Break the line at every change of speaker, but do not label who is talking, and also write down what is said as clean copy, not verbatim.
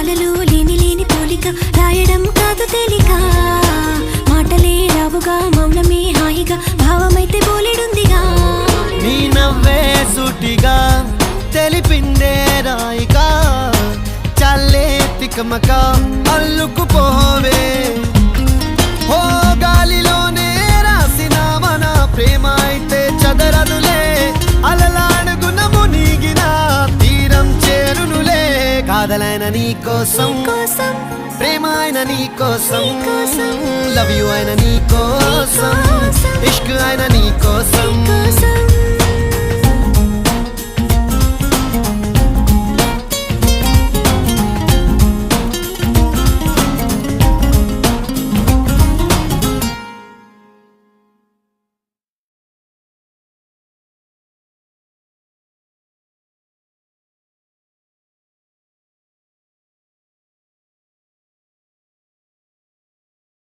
పాలలో లేని లేని పోలిక రాయడం కాదు తేలిక మాటలే రావుగా మౌనమే హాయిగా భావమైతే బోలెడుందిగా
నీ నవ్వే సూటిగా తెలిపిందే రాయిగా చల్లే తికమక అల్లుకుపోవే ఓ గాలిలోనే రాసిన మన ప్రేమ అయితే చదరనులే అలలాడుగున మునిగిన తీరం చేరునులే కాదలైన నీ కోసం ప్రేమ అయిన నీ కోసం లవ్ యు అయిన నీ కోసం ఇష్క్ అయిన నీ కోసం